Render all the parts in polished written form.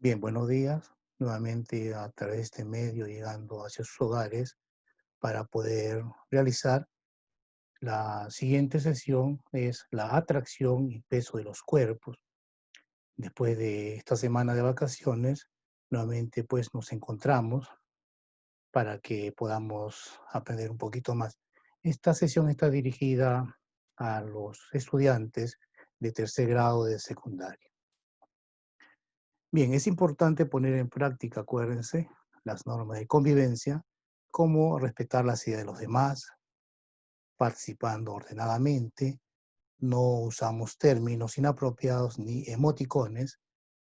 Bien, buenos días. Nuevamente a través de este medio llegando hacia sus hogares para poder realizar la siguiente sesión, es la atracción y peso de los cuerpos. Después de esta semana de vacaciones, nuevamente pues nos encontramos para que podamos aprender un poquito más. Esta sesión está dirigida a los estudiantes de tercer grado de secundaria. Bien, es importante poner en práctica, acuérdense, las normas de convivencia, como respetar las ideas de los demás, participando ordenadamente, no usamos términos inapropiados ni emoticones,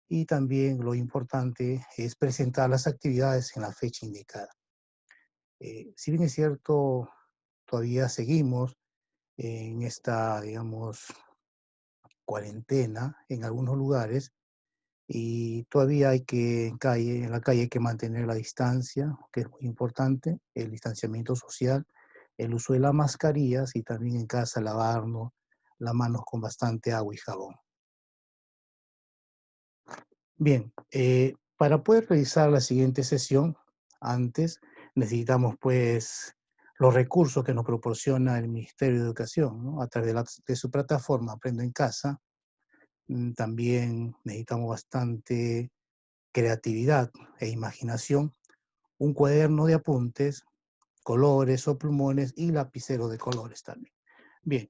y también lo importante es presentar las actividades en la fecha indicada. Si bien es cierto, todavía seguimos en esta, digamos, cuarentena en algunos lugares, y todavía en la calle hay que mantener la distancia, que es muy importante, el distanciamiento social, el uso de las mascarillas y también en casa lavarnos las manos con bastante agua y jabón. Bien, para poder realizar la siguiente sesión, antes necesitamos pues los recursos que nos proporciona el Ministerio de Educación, ¿no? A través de su plataforma Aprendo en Casa. También necesitamos bastante creatividad e imaginación, un cuaderno de apuntes, colores o plumones y lapicero de colores también. Bien,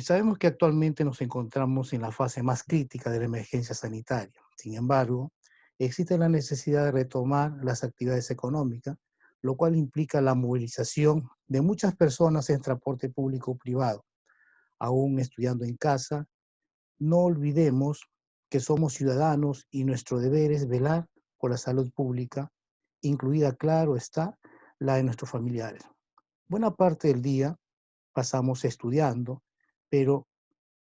sabemos que actualmente nos encontramos en la fase más crítica de la emergencia sanitaria. Sin embargo, existe la necesidad de retomar las actividades económicas, lo cual implica la movilización de muchas personas en transporte público o privado. Aún estudiando en casa, no olvidemos que somos ciudadanos y nuestro deber es velar por la salud pública, incluida, claro está, la de nuestros familiares. Buena parte del día pasamos estudiando, pero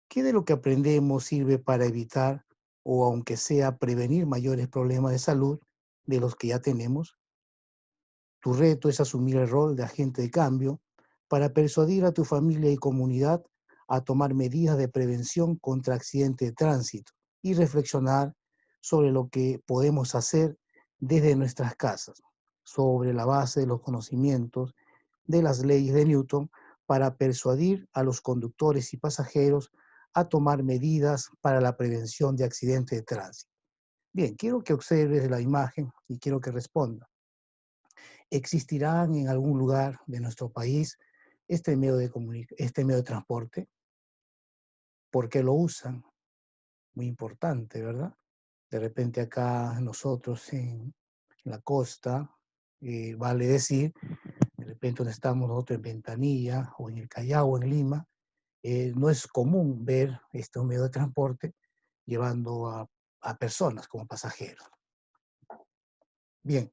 ¿qué de lo que aprendemos sirve para evitar o aunque sea prevenir mayores problemas de salud de los que ya tenemos? Tu reto es asumir el rol de agente de cambio para persuadir a tu familia y comunidad a tomar medidas de prevención contra accidentes de tránsito y reflexionar sobre lo que podemos hacer desde nuestras casas, sobre la base de los conocimientos de las leyes de Newton para persuadir a los conductores y pasajeros a tomar medidas para la prevención de accidentes de tránsito. Bien, quiero que observes la imagen y quiero que respondas. ¿Existirán en algún lugar de nuestro país este medio de transporte? ¿Por qué lo usan? Muy importante, ¿verdad? De repente acá nosotros en la costa, vale decir, de repente donde estamos nosotros en Ventanilla o en el Callao o en Lima, no es común ver este medio de transporte llevando a personas como pasajeros. Bien,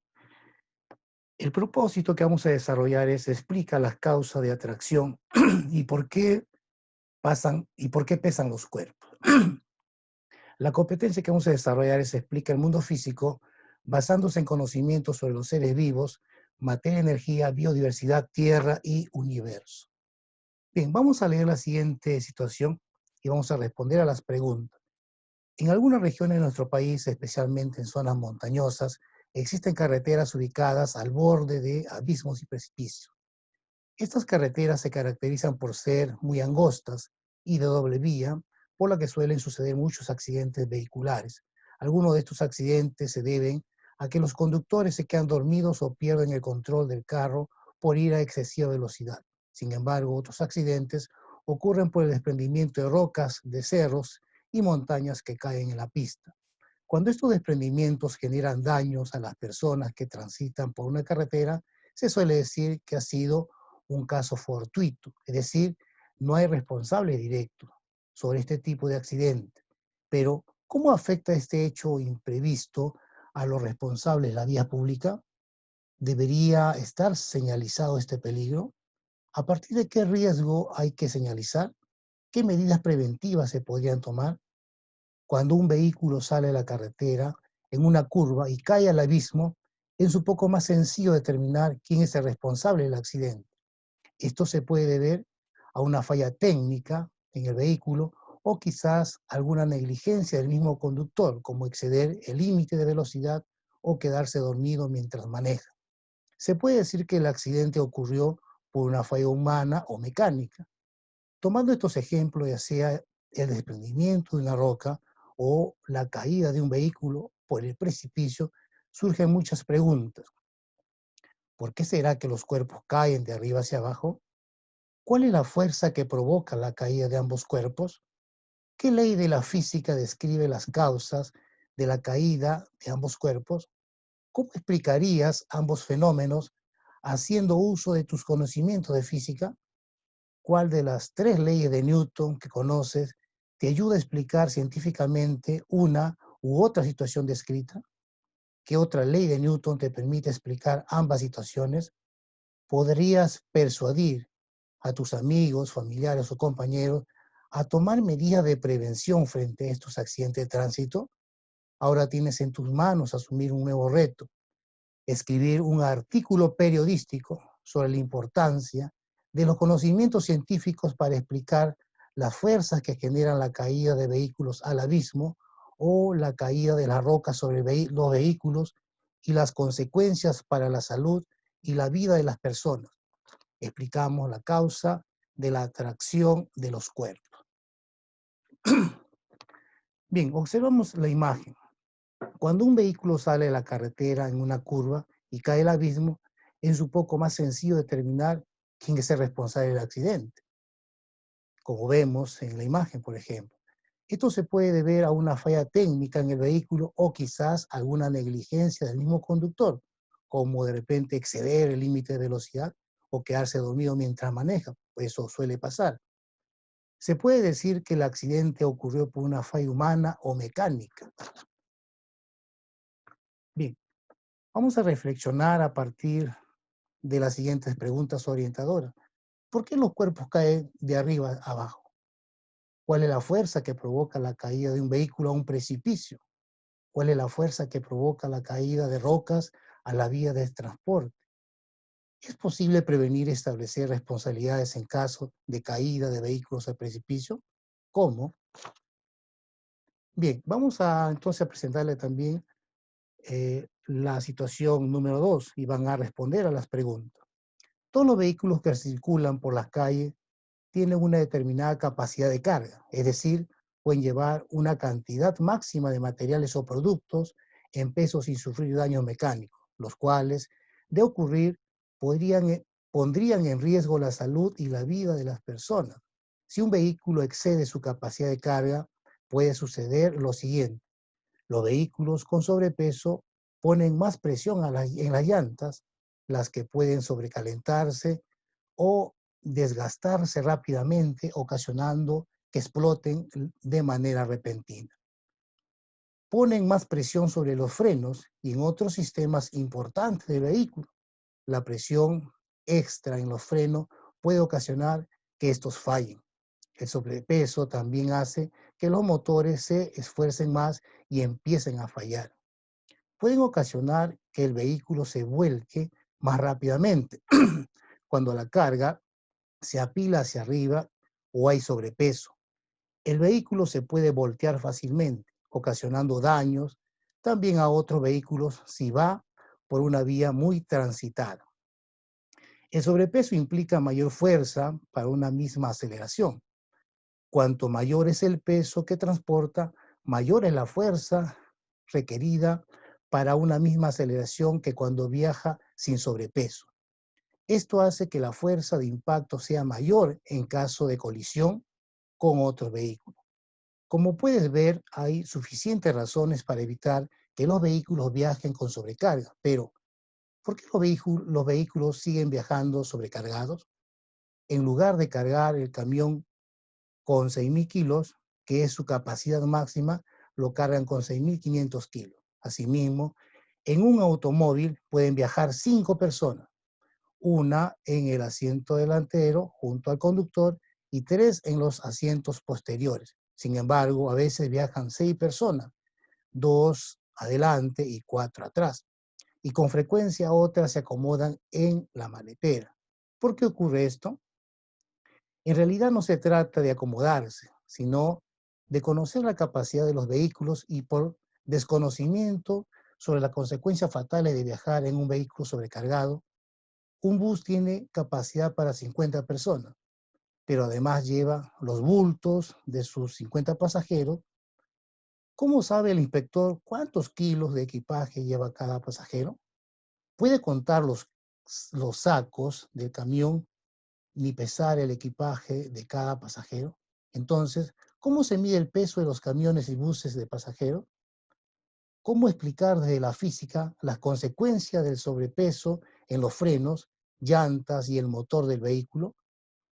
el propósito que vamos a desarrollar es explica las causas de atracción y por qué pesan los cuerpos. La competencia que vamos a desarrollar es explica el mundo físico basándose en conocimientos sobre los seres vivos, materia, energía, biodiversidad, tierra y universo. Bien, vamos a leer la siguiente situación y vamos a responder a las preguntas. En algunas regiones de nuestro país, especialmente en zonas montañosas, existen carreteras ubicadas al borde de abismos y precipicios. Estas carreteras se caracterizan por ser muy angostas y de doble vía, por la que suelen suceder muchos accidentes vehiculares. Algunos de estos accidentes se deben a que los conductores se quedan dormidos o pierden el control del carro por ir a excesiva velocidad. Sin embargo, otros accidentes ocurren por el desprendimiento de rocas, de cerros y montañas que caen en la pista. Cuando estos desprendimientos generan daños a las personas que transitan por una carretera, se suele decir que ha sido un caso fortuito, es decir, no hay responsable directo sobre este tipo de accidente. Pero, ¿cómo afecta este hecho imprevisto a los responsables de la vía pública? ¿Debería estar señalizado este peligro? ¿A partir de qué riesgo hay que señalizar? ¿Qué medidas preventivas se podrían tomar? Cuando un vehículo sale a la carretera en una curva y cae al abismo, es un poco más sencillo determinar quién es el responsable del accidente. Esto se puede deber a una falla técnica en el vehículo o quizás alguna negligencia del mismo conductor, como exceder el límite de velocidad o quedarse dormido mientras maneja. Se puede decir que el accidente ocurrió por una falla humana o mecánica. Tomando estos ejemplos, ya sea el desprendimiento de una roca o la caída de un vehículo por el precipicio, surgen muchas preguntas. ¿Por qué será que los cuerpos caen de arriba hacia abajo? ¿Cuál es la fuerza que provoca la caída de ambos cuerpos? ¿Qué ley de la física describe las causas de la caída de ambos cuerpos? ¿Cómo explicarías ambos fenómenos haciendo uso de tus conocimientos de física? ¿Cuál de las tres leyes de Newton que conoces te ayuda a explicar científicamente una u otra situación descrita? ¿Qué otra ley de Newton te permite explicar ambas situaciones? ¿Podrías persuadir a tus amigos, familiares o compañeros a tomar medidas de prevención frente a estos accidentes de tránsito? Ahora tienes en tus manos asumir un nuevo reto: escribir un artículo periodístico sobre la importancia de los conocimientos científicos para explicar las fuerzas que generan la caída de vehículos al abismo o la caída de las rocas sobre los vehículos y las consecuencias para la salud y la vida de las personas. Explicamos la causa de la atracción de los cuerpos. Bien, observamos la imagen. Cuando un vehículo sale de la carretera en una curva y cae al abismo, es un poco más sencillo determinar quién es el responsable del accidente, como vemos en la imagen, por ejemplo. Esto se puede deber a una falla técnica en el vehículo o quizás alguna negligencia del mismo conductor, como de repente exceder el límite de velocidad o quedarse dormido mientras maneja, pues eso suele pasar. Se puede decir que el accidente ocurrió por una falla humana o mecánica. Bien, vamos a reflexionar a partir de las siguientes preguntas orientadoras. ¿Por qué los cuerpos caen de arriba a abajo? ¿Cuál es la fuerza que provoca la caída de un vehículo a un precipicio? ¿Cuál es la fuerza que provoca la caída de rocas a la vía de transporte? ¿Es posible prevenir y establecer responsabilidades en caso de caída de vehículos al precipicio? ¿Cómo? Bien, vamos a entonces a presentarle también la situación número 2 y van a responder a las preguntas. Todos los vehículos que circulan por las calles tienen una determinada capacidad de carga, es decir, pueden llevar una cantidad máxima de materiales o productos en peso sin sufrir daños mecánicos, los cuales, de ocurrir, pondrían en riesgo la salud y la vida de las personas. Si un vehículo excede su capacidad de carga, puede suceder lo siguiente: los vehículos con sobrepeso ponen más presión en las llantas, las que pueden sobrecalentarse o desgastarse rápidamente, ocasionando que exploten de manera repentina. Ponen más presión sobre los frenos y en otros sistemas importantes del vehículo. La presión extra en los frenos puede ocasionar que estos fallen. El sobrepeso también hace que los motores se esfuercen más y empiecen a fallar. Pueden ocasionar que el vehículo se vuelque más rápidamente cuando la carga se apila hacia arriba o hay sobrepeso. El vehículo se puede voltear fácilmente, ocasionando daños también a otros vehículos si va por una vía muy transitada. El sobrepeso implica mayor fuerza para una misma aceleración. Cuanto mayor es el peso que transporta, mayor es la fuerza requerida para una misma aceleración que cuando viaja sin sobrepeso. Esto hace que la fuerza de impacto sea mayor en caso de colisión con otro vehículo. Como puedes ver, hay suficientes razones para evitar que los vehículos viajen con sobrecarga, pero ¿por qué los vehículos siguen viajando sobrecargados? En lugar de cargar el camión con 6.000 kilos, que es su capacidad máxima, lo cargan con 6.500 kilos. Asimismo, en un automóvil pueden viajar 5 personas, una en el asiento delantero junto al conductor y 3 en los asientos posteriores. Sin embargo, a veces viajan 6 personas, 2 adelante y 4 atrás. Y con frecuencia otras se acomodan en la maletera. ¿Por qué ocurre esto? En realidad no se trata de acomodarse, sino de conocer la capacidad de los vehículos y por desconocimiento sobre las consecuencias fatales de viajar en un vehículo sobrecargado, un bus tiene capacidad para 50 personas, pero además lleva los bultos de sus 50 pasajeros. ¿Cómo sabe el inspector cuántos kilos de equipaje lleva cada pasajero? ¿Puede contar los sacos del camión ni pesar el equipaje de cada pasajero? Entonces, ¿cómo se mide el peso de los camiones y buses de pasajeros? ¿Cómo explicar desde la física las consecuencias del sobrepeso en los frenos, llantas y el motor del vehículo?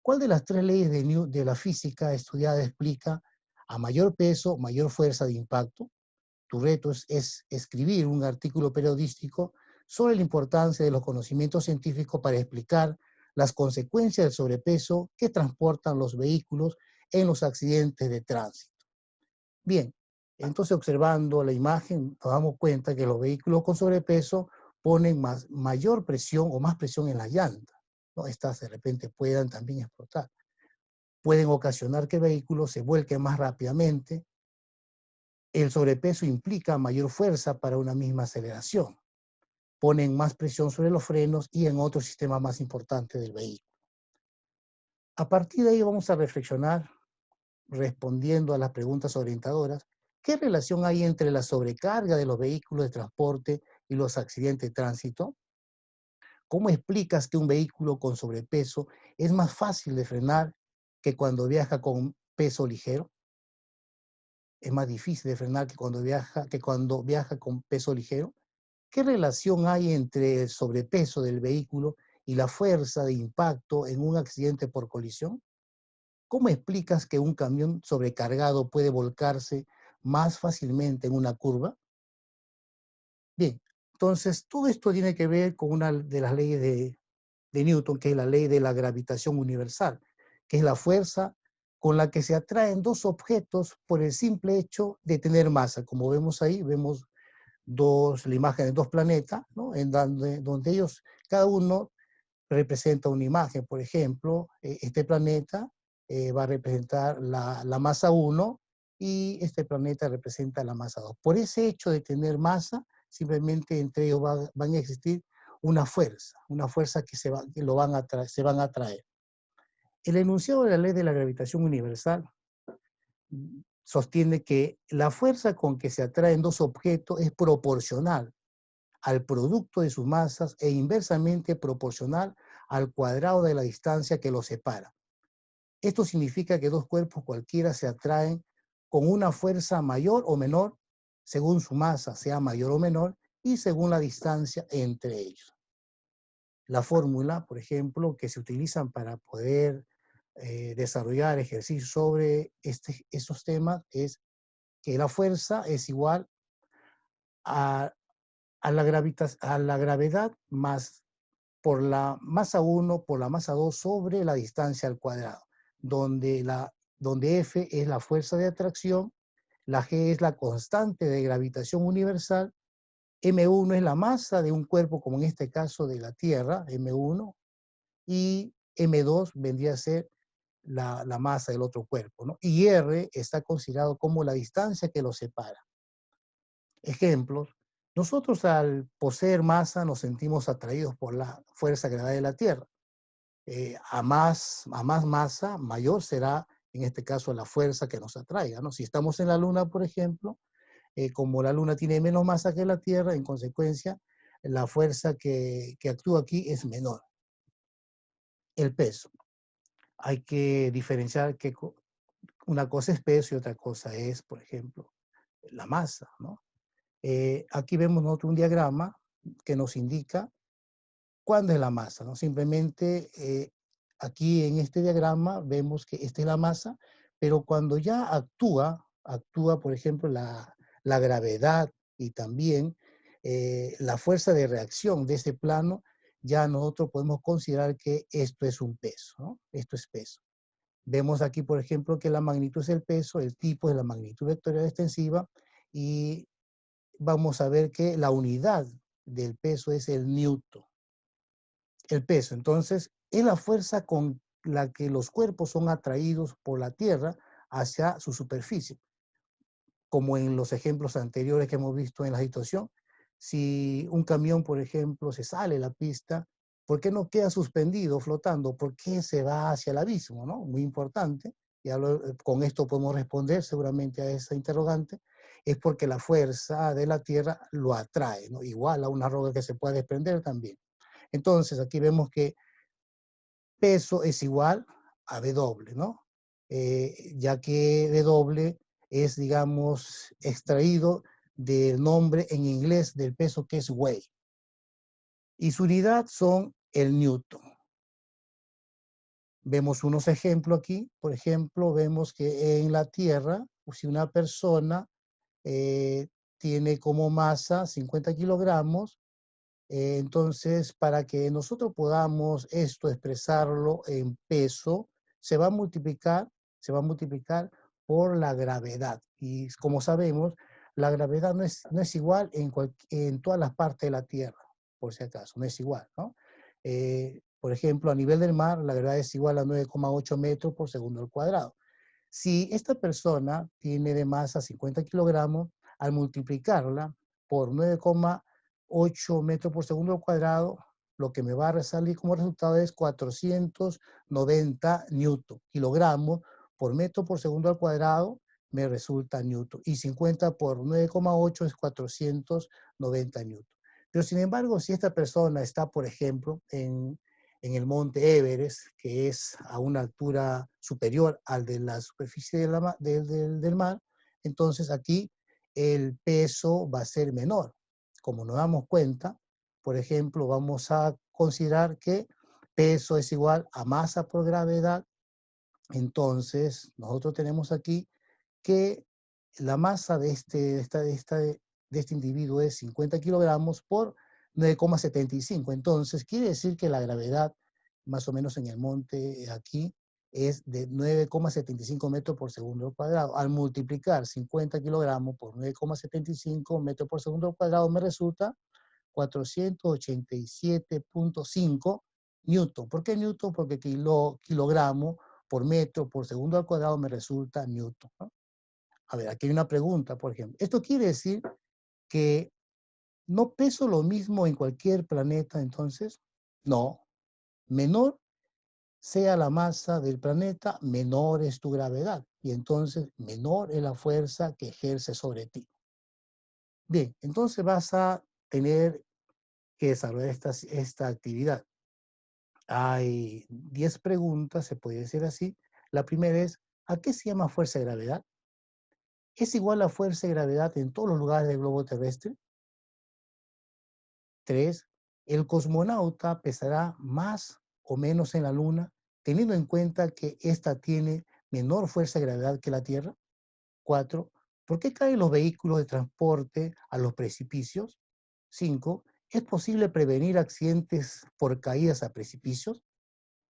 ¿Cuál de las tres leyes de la física estudiada explica a mayor peso, mayor fuerza de impacto? Tu reto es escribir un artículo periodístico sobre la importancia de los conocimientos científicos para explicar las consecuencias del sobrepeso que transportan los vehículos en los accidentes de tránsito. Bien, entonces observando la imagen nos damos cuenta que los vehículos con sobrepeso ponen mayor presión o más presión en la llanta, ¿no? Estas de repente puedan también explotar. Pueden ocasionar que el vehículo se vuelque más rápidamente. El sobrepeso implica mayor fuerza para una misma aceleración. Ponen más presión sobre los frenos y en otro sistema más importante del vehículo. A partir de ahí vamos a reflexionar respondiendo a las preguntas orientadoras. ¿Qué relación hay entre la sobrecarga de los vehículos de transporte y los accidentes de tránsito? ¿Cómo explicas que un vehículo con sobrepeso es más fácil de frenar que cuando viaja con peso ligero? Es más difícil de frenar que cuando viaja con peso ligero. ¿Qué relación hay entre el sobrepeso del vehículo y la fuerza de impacto en un accidente por colisión? ¿Cómo explicas que un camión sobrecargado puede volcarse más fácilmente en una curva? Bien, entonces todo esto tiene que ver con una de las leyes de Newton, que es la ley de la gravitación universal, que es la fuerza con la que se atraen dos objetos por el simple hecho de tener masa. Como vemos ahí, vemos la imagen de dos planetas, ¿no? Donde ellos, cada uno representa una imagen. Por ejemplo, este planeta va a representar la masa uno y este planeta representa la masa 2. Por ese hecho de tener masa, simplemente entre ellos van a existir una fuerza que se van a atraer. El enunciado de la ley de la gravitación universal sostiene que la fuerza con que se atraen dos objetos es proporcional al producto de sus masas e inversamente proporcional al cuadrado de la distancia que los separa. Esto significa que dos cuerpos cualquiera se atraen con una fuerza mayor o menor según su masa sea mayor o menor y según la distancia entre ellos. La fórmula, por ejemplo, que se utilizan para poder desarrollar ejercicios sobre estos temas es que la fuerza es igual a, a la gravedad más por la masa 1 por la masa 2 sobre la distancia al cuadrado, donde F es la fuerza de atracción, la G es la constante de gravitación universal, M1 es la masa de un cuerpo, como en este caso de la Tierra, M1, y M2 vendría a ser la masa del otro cuerpo, ¿no? Y R está considerado como la distancia que los separa. Ejemplos. Nosotros al poseer masa nos sentimos atraídos por la fuerza gravedad de la Tierra. A más masa, mayor será, en este caso, la fuerza que nos atraiga, ¿no? Si estamos en la Luna, por ejemplo, como la Luna tiene menos masa que la Tierra, en consecuencia, la fuerza que actúa aquí es menor. El peso. Hay que diferenciar que una cosa es peso y otra cosa es, por ejemplo, la masa, ¿no? Aquí vemos nosotros un diagrama que nos indica cuándo es la masa, ¿no? Simplemente aquí en este diagrama vemos que esta es la masa, pero cuando ya actúa por ejemplo la gravedad y también la fuerza de reacción de ese plano, ya nosotros podemos considerar que esto es un peso, ¿no? Esto es peso. Vemos aquí, por ejemplo, que la magnitud es el peso, el tipo es la magnitud vectorial extensiva y vamos a ver que la unidad del peso es el newton. El peso, entonces, es la fuerza con la que los cuerpos son atraídos por la Tierra hacia su superficie. como en los ejemplos anteriores que hemos visto en la situación, si un camión, por ejemplo, se sale de la pista, ¿por qué no queda suspendido, flotando? ¿Por qué se va hacia el abismo, no? Muy importante. Con esto podemos responder seguramente a esa interrogante. Es porque la fuerza de la Tierra lo atrae, ¿no? Igual a una roca que se puede desprender también. Entonces, aquí vemos que peso es igual a W, ¿no? Ya que W es, digamos, extraído del nombre en inglés del peso que es weight. Y su unidad son el newton. Vemos unos ejemplos aquí. Por ejemplo, vemos que en la Tierra, si una persona eh, tiene como masa 50 kilogramos, entonces, para que nosotros podamos esto expresarlo en peso, se va a multiplicar, se va a multiplicar por la gravedad. Y como sabemos, la gravedad no es igual en todas las partes de la Tierra, por si acaso, no es igual, ¿no? Por ejemplo, a nivel del mar, la gravedad es igual a 9,8 metros por segundo al cuadrado. Si esta persona tiene de masa 50 kilogramos, al multiplicarla por 9,8 metros por segundo al cuadrado, lo que me va a salir como resultado es 490 kilogramos por metro por segundo al cuadrado, me resulta newton. Y 50 por 9,8 es 490 newton. Pero sin embargo, si esta persona está, por ejemplo, en el monte Everest, que es a una altura superior al de la superficie del mar, entonces aquí el peso va a ser menor. Como nos damos cuenta, por ejemplo, vamos a considerar que peso es igual a masa por gravedad. Entonces, nosotros tenemos aquí que la masa de este individuo es 50 kilogramos por 9,75. Entonces, quiere decir que la gravedad, más o menos en el monte aquí, es de 9,75 metros por segundo al cuadrado. Al multiplicar 50 kilogramos por 9,75 metros por segundo al cuadrado, me resulta 487,5 newton. ¿Por qué newton? Porque kilogramo por metro por segundo al cuadrado me resulta newton, ¿no? A ver, aquí hay una pregunta, por ejemplo. ¿Esto quiere decir que no peso lo mismo en cualquier planeta entonces? No. Menor sea la masa del planeta, menor es tu gravedad. Y entonces menor es la fuerza que ejerce sobre ti. Bien, entonces vas a tener que desarrollar esta actividad. Hay 10 preguntas, se puede decir así. La primera es, ¿a qué se llama fuerza de gravedad? ¿Es igual la fuerza de gravedad en todos los lugares del globo terrestre? 3. ¿El cosmonauta pesará más o menos en la Luna, teniendo en cuenta que ésta tiene menor fuerza de gravedad que la Tierra? 4. ¿Por qué caen los vehículos de transporte a los precipicios? 5. ¿Es posible prevenir accidentes por caídas a precipicios?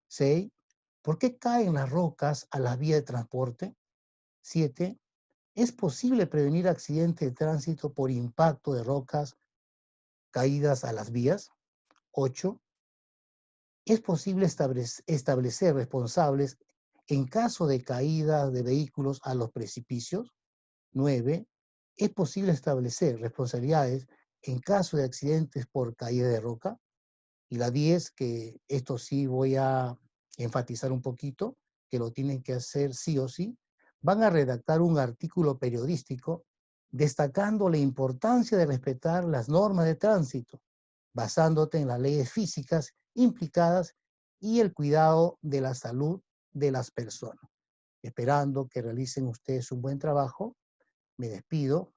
6. ¿Por qué caen las rocas a las vías de transporte? 7. ¿Es posible prevenir accidentes de tránsito por impacto de rocas caídas a las vías? 8. ¿Es posible establecer responsables en caso de caída de vehículos a los precipicios? 9. ¿Es posible establecer responsabilidades en caso de accidentes por caída de roca? Y la 10, que esto sí voy a enfatizar un poquito, que lo tienen que hacer sí o sí, van a redactar un artículo periodístico destacando la importancia de respetar las normas de tránsito, basándote en las leyes físicas implicadas y el cuidado de la salud de las personas. Esperando que realicen ustedes un buen trabajo, me despido